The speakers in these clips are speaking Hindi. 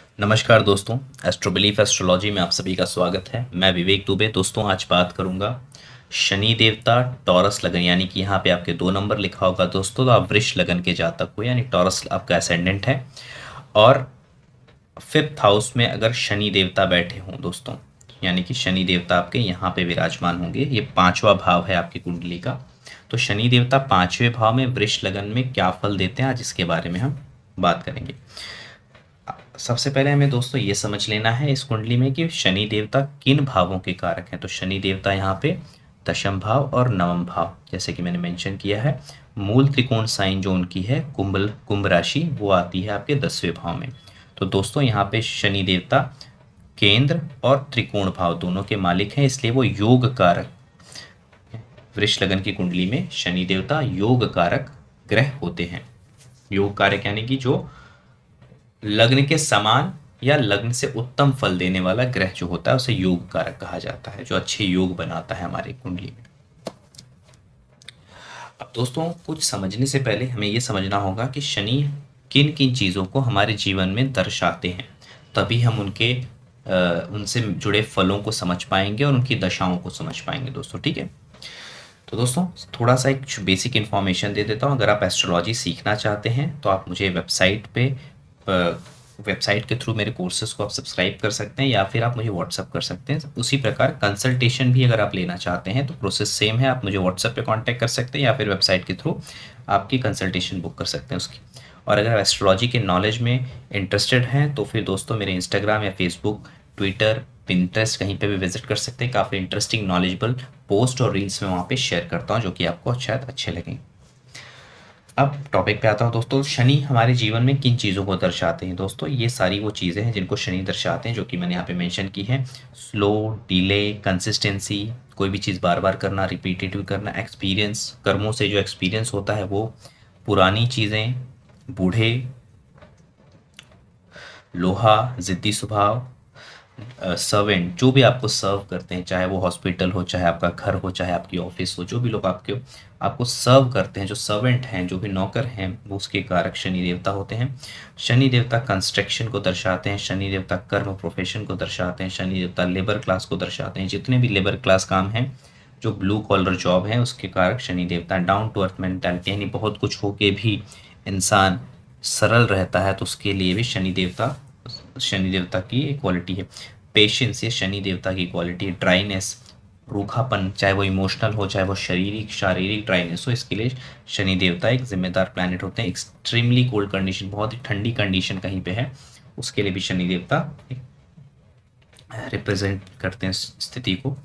नमस्कार दोस्तों, एस्ट्रो बिलीफ एस्ट्रोलॉजी में आप सभी का स्वागत है। मैं विवेक दुबे। दोस्तों आज बात करूंगा शनि देवता टॉरस लगन, यानी कि यहाँ पे आपके 2 नंबर लिखा होगा दोस्तों, तो आप वृष लगन के जातक हो, यानी टॉरस आपका असेंडेंट है। और फिफ्थ हाउस में अगर शनि देवता बैठे हों दोस्तों, यानी कि शनि देवता आपके यहाँ पे विराजमान होंगे। ये 5वां भाव है आपकी कुंडली का। तो शनि देवता 5वें भाव में वृष लगन में क्या फल देते हैं, आज इसके बारे में हम बात करेंगे। सबसे पहले हमें दोस्तों ये समझ लेना है इस कुंडली में कि शनि देवता किन भावों के कारक हैं। तो शनि देवता यहाँ पे दशम भाव और नवम भाव, जैसे कि मैंने मेंशन किया है। मूल त्रिकोण साइन जो उनकी है कुंभ राशि, वो आती है आपके 10वें भाव में। तो दोस्तों यहाँ पे शनि देवता केंद्र और त्रिकोण भाव दोनों के मालिक हैं, इसलिए वो योग कारक। वृष लगन की कुंडली में शनि देवता योग कारक ग्रह होते हैं। योग कारक यानी कि जो लग्न के समान या लग्न से उत्तम फल देने वाला ग्रह जो होता है उसे योग कारक कहा जाता है, जो अच्छे योग बनाता है हमारी कुंडली में। अब दोस्तों कुछ समझने से पहले हमें यह समझना होगा कि शनि किन किन चीज़ों को हमारे जीवन में दर्शाते हैं, तभी हम उनसे जुड़े फलों को समझ पाएंगे और उनकी दशाओं को समझ पाएंगे दोस्तों। ठीक है, तो दोस्तों थोड़ा सा एक बेसिक इन्फॉर्मेशन दे देता हूँ। अगर आप एस्ट्रोलॉजी सीखना चाहते हैं तो आप मुझे वेबसाइट के थ्रू मेरे कोर्सेज को आप सब्सक्राइब कर सकते हैं, या फिर आप मुझे व्हाट्सअप कर सकते हैं। उसी प्रकार कंसल्टेशन भी अगर आप लेना चाहते हैं तो प्रोसेस सेम है, आप मुझे व्हाट्सएप पे कांटेक्ट कर सकते हैं या फिर वेबसाइट के थ्रू आपकी कंसल्टेशन बुक कर सकते हैं उसकी। और अगर एस्ट्रोलॉजी के नॉलेज में इंटरेस्टेड हैं तो फिर दोस्तों मेरे इंस्टाग्राम या फेसबुक, ट्विटर, पिंटरेस्ट कहीं पे भी विजिट कर सकते हैं। काफ़ी इंटरेस्टिंग नॉलेजेबल पोस्ट और रील्स में वहाँ पे शेयर करता हूँ, जो कि आपको शायद अच्छे लगेंगे। अब टॉपिक पे आता हूँ दोस्तों, शनि हमारे जीवन में किन चीज़ों को दर्शाते हैं। दोस्तों ये सारी वो चीज़ें हैं जिनको शनि दर्शाते हैं, जो कि मैंने यहाँ पे मेंशन की हैं। स्लो, डिले, कंसिस्टेंसी, कोई भी चीज़ बार बार करना, रिपीटेटिव करना, एक्सपीरियंस, कर्मों से जो एक्सपीरियंस होता है वो, पुरानी चीज़ें, बूढ़े, लोहा, ज़िद्दी स्वभाव, सर्वेंट जो भी आपको सर्व करते हैं, चाहे वो हॉस्पिटल हो, चाहे आपका घर हो, चाहे आपकी ऑफिस हो, जो भी लोग आपको सर्व करते हैं, जो सर्वेंट हैं, जो भी नौकर हैं, वो उसके कारक शनि देवता होते हैं। शनि देवता कंस्ट्रक्शन को दर्शाते हैं, शनि देवता कर्म प्रोफेशन को दर्शाते हैं, शनि देवता लेबर क्लास को दर्शाते हैं। जितने भी लेबर क्लास काम हैं, जो ब्लू कॉलर जॉब है, उसके कारक शनि देवता। डाउन टू अर्थ मेंटालिटी, यानी बहुत कुछ हो के भी इंसान सरल रहता है, तो उसके लिए भी शनि देवता की एक क्वालिटी है। पेशेंस, ये शनि देवता की क्वालिटी है। ड्राइनेस, रूखापन, चाहे वो इमोशनल हो, चाहे वो शारीरिक ड्राइनेस हो, इसके लिए शनि देवता एक जिम्मेदार प्लैनेट होते हैं। एक्सट्रीमली कोल्ड कंडीशन, बहुत ही ठंडी कंडीशन कहीं पे है, उसके लिए भी शनि देवता रिप्रेजेंट करते हैं स्थिति को।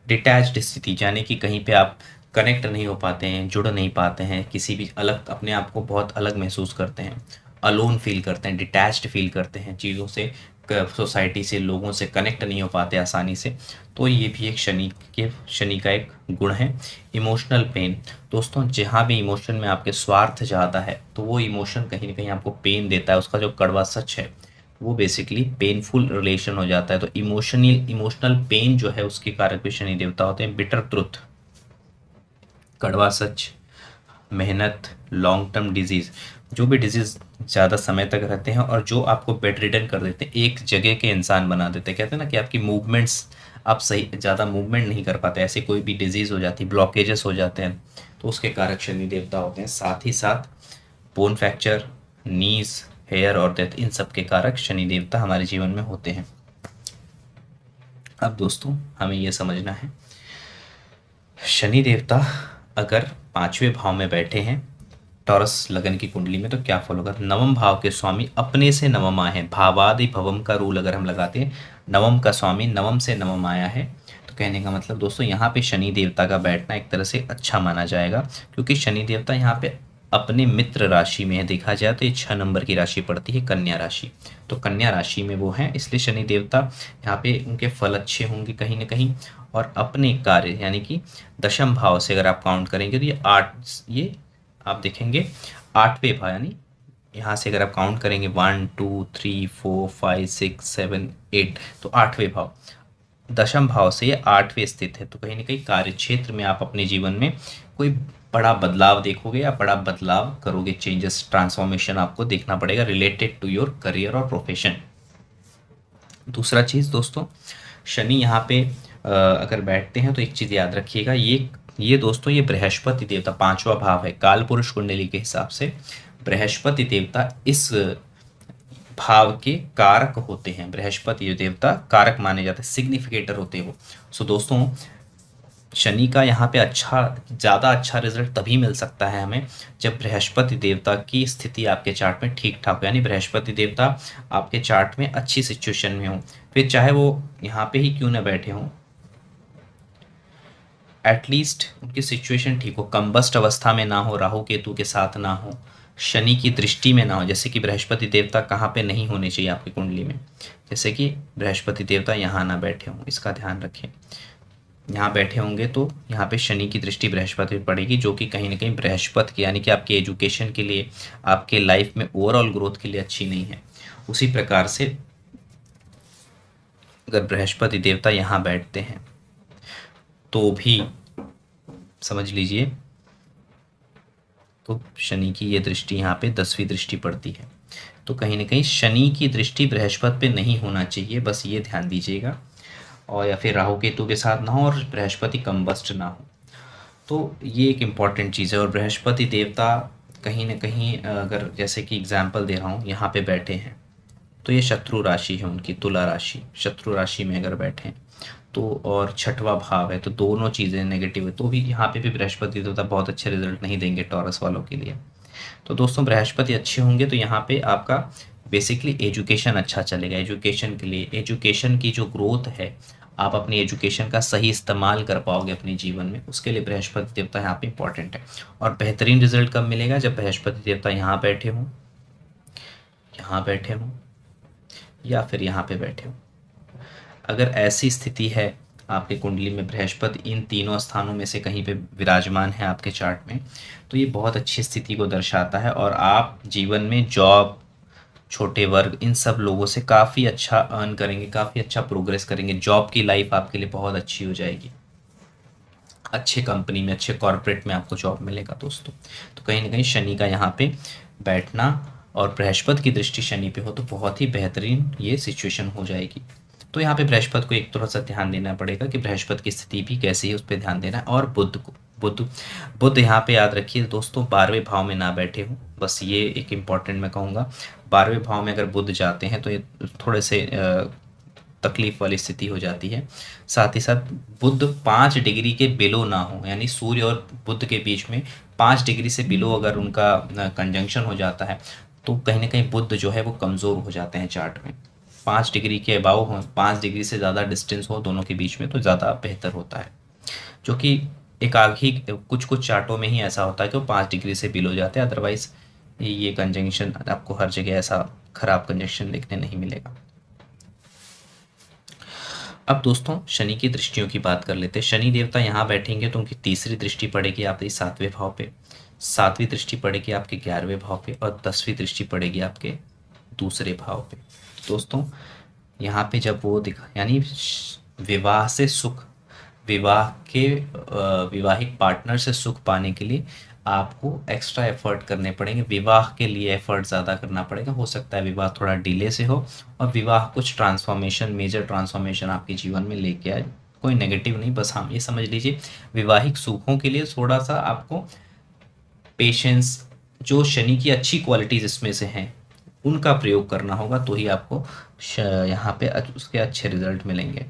डिटैच्ड स्थिति, यानी कि कहीं पे आप कनेक्ट नहीं हो पाते हैं, जुड़ नहीं पाते हैं, किसी भी अलग, अपने आप को बहुत अलग महसूस करते हैं, अलोन फील करते हैं, डिटैच्ड फील करते हैं चीज़ों से, सोसाइटी से, लोगों से कनेक्ट नहीं हो पाते आसानी से। तो ये भी एक शनि का एक गुण है। इमोशनल पेन, दोस्तों जहाँ भी इमोशन में आपके स्वार्थ ज़्यादा है तो वो इमोशन कहीं ना कहीं आपको पेन देता है। उसका जो कड़वा सच है वो बेसिकली पेनफुल रिलेशन हो जाता है। तो इमोशनल पेन जो है उसके कारक भी शनि देवता होते हैं। बिटर ट्रुथ, कड़वा सच, मेहनत, लॉन्ग टर्म डिजीज़, जो भी डिजीज़ ज़्यादा समय तक रहते हैं और जो आपको बेड रिडन कर देते हैं, एक जगह के इंसान बना देते हैं। कहते हैं ना कि आपकी मूवमेंट्स, आप सही ज़्यादा मूवमेंट नहीं कर पाते, ऐसे कोई भी डिजीज़ हो जाती, ब्लॉकेजेस हो जाते हैं, तो उसके कारक शनि देवता होते हैं। साथ ही साथ बोन फ्रैक्चर, नीज, हेयर और डेथ, इन सब के कारक शनि देवता हमारे जीवन में होते हैं। अब दोस्तों हमें यह समझना है, शनि देवता अगर 5वें भाव में बैठे हैं टॉरस लगन की कुंडली में, तो क्या फल होगा। नवम भाव के स्वामी अपने से नवम आए हैं। भावादि भवम का रूल अगर हम लगाते हैं, नवम का स्वामी नवम से नवम आया है, तो कहने का मतलब दोस्तों यहाँ पे शनि देवता का बैठना एक तरह से अच्छा माना जाएगा, क्योंकि शनि देवता यहाँ पे अपने मित्र राशि में है। देखा जाए तो ये 6 नंबर की राशि पड़ती है, कन्या राशि। तो कन्या राशि में वो हैं, इसलिए शनि देवता यहाँ पे उनके फल अच्छे होंगे कहीं ना कहीं। और अपने कार्य, यानी कि दशम भाव से अगर आप काउंट करेंगे तो ये आप देखेंगे 8वें भाव, यानी यहाँ से अगर आप काउंट करेंगे 1 2 3 4 5 6 7 8, तो 8वें भाव, दशम भाव से ये 8वें स्थित है। तो कहीं ना कहीं कार्य क्षेत्र में आप अपने जीवन में कोई बड़ा बदलाव देखोगे या बड़ा बदलाव करोगे, चेंजेस, ट्रांसफॉर्मेशन आपको देखना पड़ेगा रिलेटेड टू योर करियर और प्रोफेशन। दूसरा चीज़ दोस्तों, शनि यहाँ पे अगर बैठते हैं तो एक चीज़ याद रखिएगा, ये दोस्तों ये बृहस्पति देवता 5वां भाव है काल पुरुष कुंडली के हिसाब से। बृहस्पति देवता इस भाव के कारक होते हैं। बृहस्पति जो देवता कारक माने जाते हैं, सिग्निफिकेटर होते हैं वो। सो दोस्तों शनि का यहाँ पे ज़्यादा अच्छा रिजल्ट तभी मिल सकता है हमें जब बृहस्पति देवता की स्थिति आपके चार्ट में ठीक ठाक हो, यानी बृहस्पति देवता आपके चार्ट में अच्छी सिचुएशन में हो। फिर चाहे वो यहाँ पे ही क्यों ना बैठे हों, एटलीस्ट उनकी सिचुएशन ठीक हो, कंबस्ट अवस्था में ना हो, राहु केतु के साथ ना हो, शनि की दृष्टि में ना हो। जैसे कि बृहस्पति देवता कहाँ पे नहीं होने चाहिए आपकी कुंडली में, जैसे कि बृहस्पति देवता यहाँ ना बैठे हों, इसका ध्यान रखें। यहाँ बैठे होंगे तो यहाँ पे शनि की दृष्टि बृहस्पति पर पड़ेगी, जो कि कहीं ना कहीं बृहस्पति की यानी कि आपके एजुकेशन के लिए, आपके लाइफ में ओवरऑल ग्रोथ के लिए अच्छी नहीं है। उसी प्रकार से अगर बृहस्पति देवता यहाँ बैठते हैं तो भी समझ लीजिए, तो शनि की ये दृष्टि यहाँ पे 10वीं दृष्टि पड़ती है, तो कहीं ना कहीं शनि की दृष्टि बृहस्पति पे नहीं होना चाहिए, बस ये ध्यान दीजिएगा। और या फिर राहु केतु के साथ ना हो और बृहस्पति कंबस्ट ना हो, तो ये एक इम्पॉर्टेंट चीज़ है। और बृहस्पति देवता कहीं ना कहीं अगर जैसे कि एग्जाम्पल दे रहा हूँ, यहाँ पे बैठे हैं तो ये शत्रु राशि है उनकी, तुला राशि, शत्रु राशि में अगर बैठे हैं तो, और 6वां भाव है, तो दोनों चीज़ें नेगेटिव है, तो भी यहाँ पे भी बृहस्पति देवता बहुत अच्छे रिजल्ट नहीं देंगे टॉरस वालों के लिए। तो दोस्तों बृहस्पति अच्छे होंगे तो यहाँ पे आपका बेसिकली एजुकेशन अच्छा चलेगा। एजुकेशन के लिए, एजुकेशन की जो ग्रोथ है, आप अपनी एजुकेशन का सही इस्तेमाल कर पाओगे अपने जीवन में, उसके लिए बृहस्पति देवता यहाँ पे इंपॉर्टेंट है। और बेहतरीन रिजल्ट कब मिलेगा, जब बृहस्पति देवता यहाँ बैठे हों, यहाँ बैठे हों या फिर यहाँ पे बैठे हों। अगर ऐसी स्थिति है आपके कुंडली में बृहस्पति इन तीनों स्थानों में से कहीं पे विराजमान है आपके चार्ट में, तो ये बहुत अच्छी स्थिति को दर्शाता है और आप जीवन में जॉब, छोटे वर्ग, इन सब लोगों से काफ़ी अच्छा अर्न करेंगे, काफ़ी अच्छा प्रोग्रेस करेंगे। जॉब की लाइफ आपके लिए बहुत अच्छी हो जाएगी, अच्छे कंपनी में, अच्छे कॉर्पोरेट में आपको जॉब मिलेगा दोस्तों। तो कहीं ना कहीं शनि का यहाँ पे बैठना और बृहस्पति की दृष्टि शनि पे हो तो बहुत ही बेहतरीन ये सिचुएशन हो जाएगी। तो यहाँ पे बृहस्पति को एक थोड़ा सा ध्यान देना पड़ेगा कि बृहस्पति की स्थिति भी कैसी है, उस पर ध्यान देना है। और बुध यहाँ पे याद रखिए दोस्तों 12वें भाव में ना बैठे हो, बस ये एक इम्पॉर्टेंट मैं कहूँगा। 12वें भाव में अगर बुध जाते हैं तो ये थोड़े से तकलीफ वाली स्थिति हो जाती है। साथ ही साथ बुध 5 डिग्री के बिलो ना हो, यानी सूर्य और बुध के बीच में 5 डिग्री से बिलो अगर उनका कंजंक्शन हो जाता है तो कहीं ना कहीं बुध जो है वो कमज़ोर हो जाते हैं चार्ट में। 5 डिग्री के अबाव हो, 5 डिग्री से ज़्यादा डिस्टेंस हो दोनों के बीच में तो ज़्यादा बेहतर होता है, जो कि एक आग ही कुछ चार्टों में ही ऐसा होता है कि वो 5 डिग्री से बिलो जाते हैं, अदरवाइज़ ये कंजंक्शन आपको हर जगह ऐसा खराब कंजंक्शन देखने नहीं मिलेगा। अब दोस्तों शनि की दृष्टियों की बात कर लेते हैं। शनि देवता यहाँ बैठेंगे तो उनकी तीसरी दृष्टि पड़ेगी आपकी 7वें भाव पे, 7वीं दृष्टि पड़ेगी आपके 11वें भाव पे और 10वीं दृष्टि पड़ेगी आपके दूसरे भाव पे। दोस्तों यहाँ पे जब वो दिखा, यानी विवाह से सुख, विवाह के विवाहिक पार्टनर से सुख पाने के लिए आपको एक्स्ट्रा एफर्ट करने पड़ेंगे, विवाह के लिए एफर्ट ज़्यादा करना पड़ेगा। हो सकता है विवाह थोड़ा डिले से हो और विवाह कुछ ट्रांसफॉर्मेशन, मेजर ट्रांसफॉर्मेशन आपके जीवन में लेके आए। कोई नेगेटिव नहीं, बस हम ये समझ लीजिए विवाहिक सुखों के लिए थोड़ा सा आपको पेशेंस, जो शनि की अच्छी क्वालिटीज़ इसमें से हैं उनका प्रयोग करना होगा, तो ही आपको यहाँ पे उसके अच्छे रिजल्ट मिलेंगे।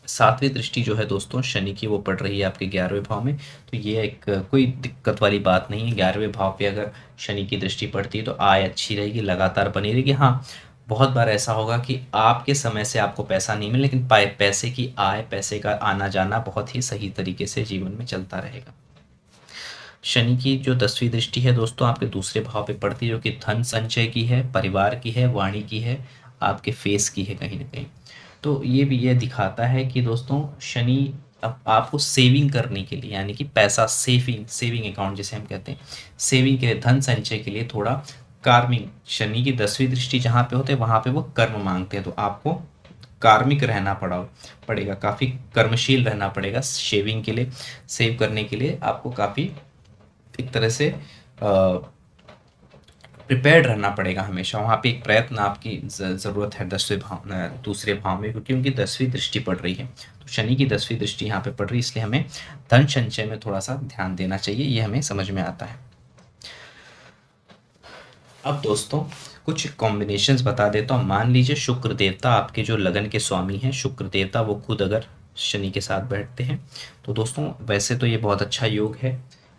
7वीं दृष्टि जो है दोस्तों शनि की वो पड़ रही है आपके 11वें भाव में, तो ये एक कोई दिक्कत वाली बात नहीं है। 11वें भाव पे अगर शनि की दृष्टि पड़ती है तो आय अच्छी रहेगी, लगातार बनी रहेगी। हाँ, बहुत बार ऐसा होगा कि आपके समय से आपको पैसा नहीं मिले, लेकिन पैसे की आय, पैसे का आना जाना बहुत ही सही तरीके से जीवन में चलता रहेगा। शनि की जो 10वीं दृष्टि है दोस्तों आपके दूसरे भाव पे पड़ती है, जो कि धन संचय की है, परिवार की है, वाणी की है, आपके फेस की है कहीं ना कहीं। तो ये भी ये दिखाता है कि दोस्तों शनि आपको सेविंग करने के लिए, यानी कि पैसा सेविंग अकाउंट जिसे हम कहते हैं, सेविंग के धन संचय के लिए थोड़ा कार्मिक, शनि की 10वीं दृष्टि जहाँ पे होते हैं वहाँ पे वो कर्म मांगते हैं, तो आपको कार्मिक रहना पड़ेगा, काफ़ी कर्मशील रहना पड़ेगा सेविंग के लिए। सेव करने के लिए आपको काफ़ी एक तरह से प्रिपेयर्ड रहना पड़ेगा हमेशा। वहाँ पे एक प्रयत्न आपकी ज़रूरत है 10वें भाव दूसरे भाव में, क्योंकि उनकी 10वीं दृष्टि पड़ रही है। तो शनि की 10वीं दृष्टि यहाँ पे पड़ रही है, इसलिए हमें धन संचय में थोड़ा सा ध्यान देना चाहिए, ये हमें समझ में आता है। अब दोस्तों कुछ कॉम्बिनेशंस बता देता हूँ। मान लीजिए शुक्र देवता आपके जो लगन के स्वामी हैं, शुक्र देवता वो खुद अगर शनि के साथ बैठते हैं तो दोस्तों वैसे तो ये बहुत अच्छा योग है,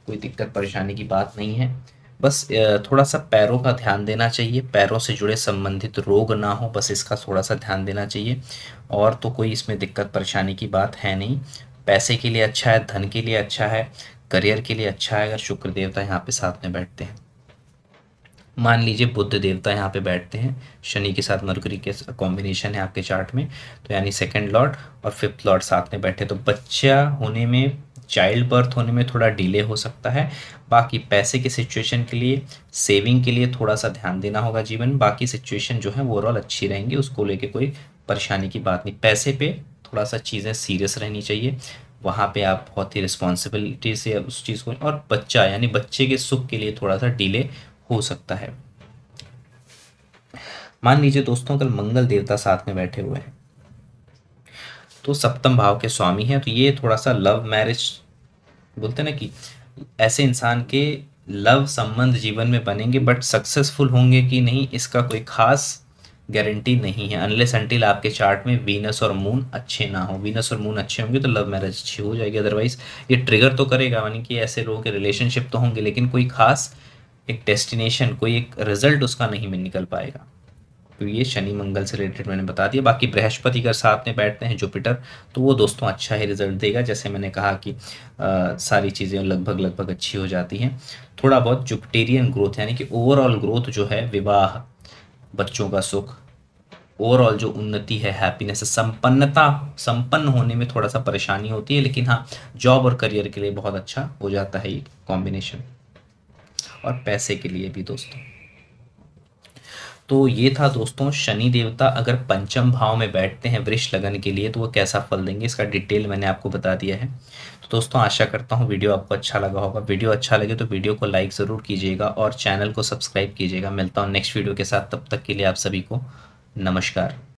कोई दिक्कत परेशानी की बात नहीं है। बस थोड़ा सा पैरों का ध्यान देना चाहिए, पैरों से जुड़े संबंधित रोग ना हो, बस इसका थोड़ा सा ध्यान देना चाहिए। और तो कोई इसमें दिक्कत परेशानी की बात है नहीं। पैसे के लिए अच्छा है, धन के लिए अच्छा है, करियर के लिए अच्छा है अगर शुक्र देवता यहाँ पे साथ में बैठते हैं। मान लीजिए बुध देवता यहाँ पे बैठते हैं, शनि के साथ मरकरी के कॉम्बिनेशन है आपके चार्ट में, तो यानी सेकंड लॉर्ड और फिफ्थ लॉर्ड साथ में बैठे, तो बच्चा होने में, चाइल्ड बर्थ होने में थोड़ा डिले हो सकता है। बाकी पैसे की सिचुएशन के लिए, सेविंग के लिए थोड़ा सा ध्यान देना होगा जीवन। बाकी सिचुएशन जो है ओवरऑल अच्छी रहेंगी, उसको लेके कोई परेशानी की बात नहीं। पैसे पे थोड़ा सा चीज़ें सीरियस रहनी चाहिए, वहाँ पे आप बहुत ही रिस्पॉन्सिबिलिटी से उस चीज़ को, और बच्चा यानी बच्चे के सुख के लिए थोड़ा सा डिले हो सकता है। मान लीजिए दोस्तों कल मंगल देवता साथ में बैठे हुए हैं, तो सप्तम भाव के स्वामी हैं, तो ये थोड़ा सा लव मैरिज बोलते हैं ना, कि ऐसे इंसान के लव संबंध जीवन में बनेंगे, बट सक्सेसफुल होंगे कि नहीं इसका कोई खास गारंटी नहीं है, अनलेस अंटिल आपके चार्ट में वीनस और मून अच्छे ना हो। वीनस और मून अच्छे होंगे तो लव मैरिज अच्छी हो जाएगी, अदरवाइज ये ट्रिगर तो करेगा, यानी कि ऐसे लोगों के रिलेशनशिप तो होंगे लेकिन कोई खास एक डेस्टिनेशन, कोई एक रिजल्ट उसका नहीं में निकल पाएगा। तो ये शनि मंगल से रिलेटेड मैंने बता दिया। बाकी बृहस्पति अगर साथ में बैठते हैं जुपिटर, तो वो दोस्तों अच्छा ही रिजल्ट देगा। जैसे मैंने कहा कि सारी चीज़ें लगभग लगभग अच्छी हो जाती हैं। थोड़ा बहुत जुपिटेरियन ग्रोथ यानी कि ओवरऑल ग्रोथ जो है, विवाह, बच्चों का सुख, ओवरऑल जो उन्नति है, हैप्पीनेस, संपन्न होने में थोड़ा सा परेशानी होती है, लेकिन हाँ जॉब और करियर के लिए बहुत अच्छा हो जाता है ये कॉम्बिनेशन, और पैसे के लिए भी दोस्तों। तो ये था दोस्तों शनि देवता अगर पंचम भाव में बैठते हैं वृष लगन के लिए तो वो कैसा फल देंगे, इसका डिटेल मैंने आपको बता दिया है। तो दोस्तों आशा करता हूँ वीडियो आपको अच्छा लगा होगा। वीडियो अच्छा लगे तो वीडियो को लाइक ज़रूर कीजिएगा और चैनल को सब्सक्राइब कीजिएगा। मिलता हूँ नेक्स्ट वीडियो के साथ, तब तक के लिए आप सभी को नमस्कार।